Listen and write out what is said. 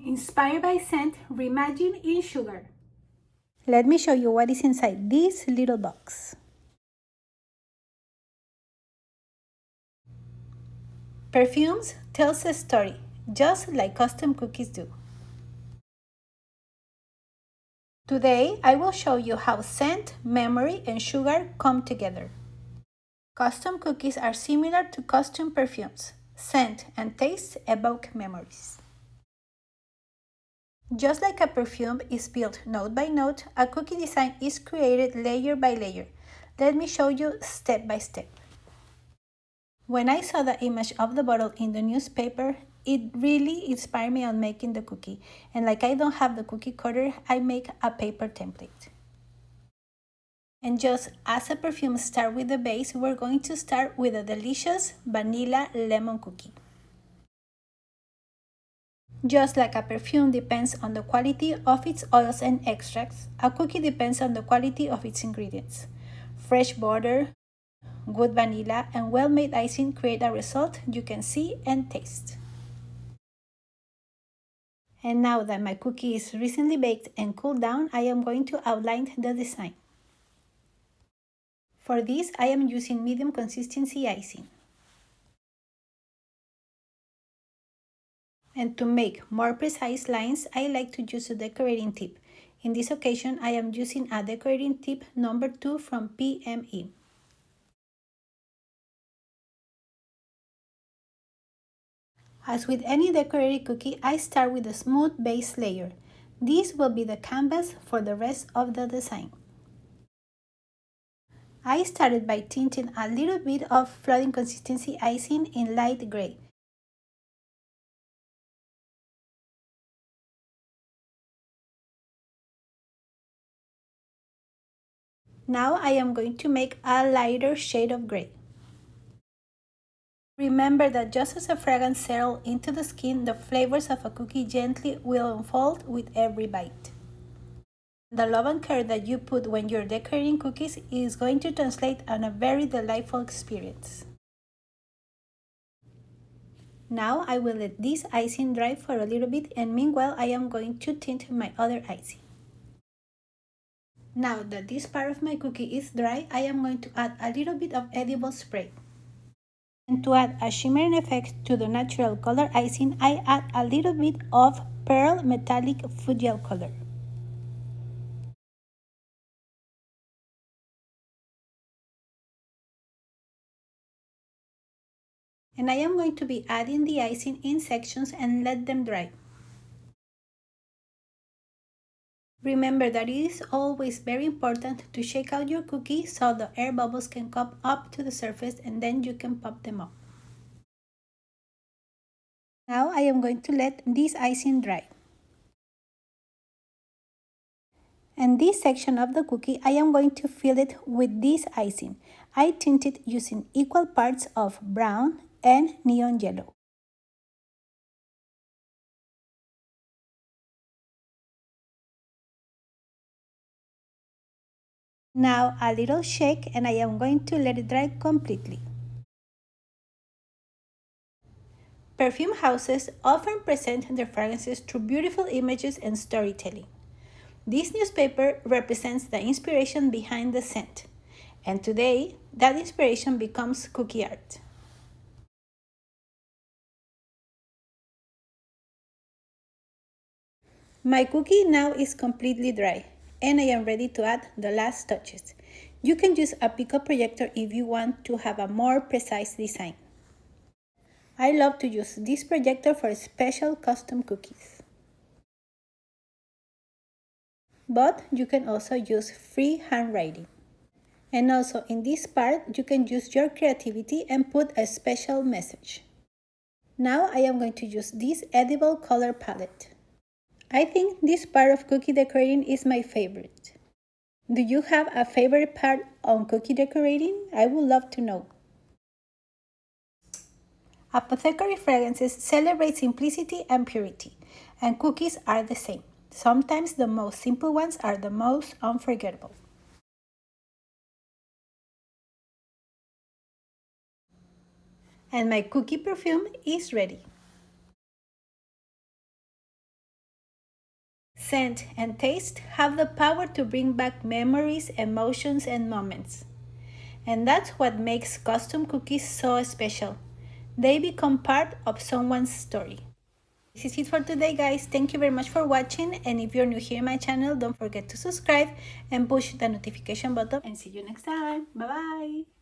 Inspired by scent, reimagined in sugar. Let me show you what is inside this little box. Perfumes tells a story, just like custom cookies do. Today, I will show you how scent, memory, and sugar come together. Custom cookies are similar to custom perfumes. Scent and taste evoke memories. Just like a perfume is built note by note, a cookie design is created layer by layer. Let me show you step by step. When I saw the image of the bottle in the newspaper, it really inspired me on making the cookie. And like I don't have the cookie cutter, I make a paper template. And just as a perfume starts with the base, we're going to start with a delicious vanilla lemon cookie. Just like a perfume depends on the quality of its oils and extracts, a cookie depends on the quality of its ingredients. Fresh butter, good vanilla, and well-made icing create a result you can see and taste. And now that my cookie is recently baked and cooled down, I am going to outline the design. For this, I am using medium consistency icing. And to make more precise lines, I like to use a decorating tip. In this occasion, I am using a decorating tip number 2 from PME. As with any decorated cookie, I start with a smooth base layer. This will be the canvas for the rest of the design. I started by tinting a little bit of flooding consistency icing in light gray. Now I am going to make a lighter shade of gray. Remember that just as a fragrance settles into the skin, the flavors of a cookie gently will unfold with every bite. The love and care that you put when you're decorating cookies is going to translate on a very delightful experience. Now I will let this icing dry for a little bit, and meanwhile I am going to tint my other icing. Now that this part of my cookie is dry, I am going to add a little bit of edible spray. And to add a shimmering effect to the natural color icing, I add a little bit of pearl metallic food gel color. And I am going to be adding the icing in sections and let them dry. Remember that it is always very important to shake out your cookie so the air bubbles can come up to the surface and then you can pop them up. Now I am going to let this icing dry. And this section of the cookie, I am going to fill it with this icing. I tinted using equal parts of brown and neon yellow. Now a little shake and I am going to let it dry completely. Perfume houses often present their fragrances through beautiful images and storytelling. This newspaper represents the inspiration behind the scent, and today that inspiration becomes cookie art. My cookie now is completely dry, and I am ready to add the last touches. You can use a pico projector if you want to have a more precise design. I love to use this projector for special custom cookies. But you can also use free handwriting. And also in this part, you can use your creativity and put a special message. Now I am going to use this edible color palette. I think this part of cookie decorating is my favorite. Do you have a favorite part on cookie decorating? I would love to know. Apothecary fragrances celebrate simplicity and purity, and cookies are the same. Sometimes the most simple ones are the most unforgettable. And my cookie perfume is ready. Scent and taste have the power to bring back memories, emotions, and moments. And that's what makes custom cookies so special. They become part of someone's story. This is it for today, guys. Thank you very much for watching, and if you're new here in my channel, don't forget to subscribe and push the notification button, and see you next time. Bye bye.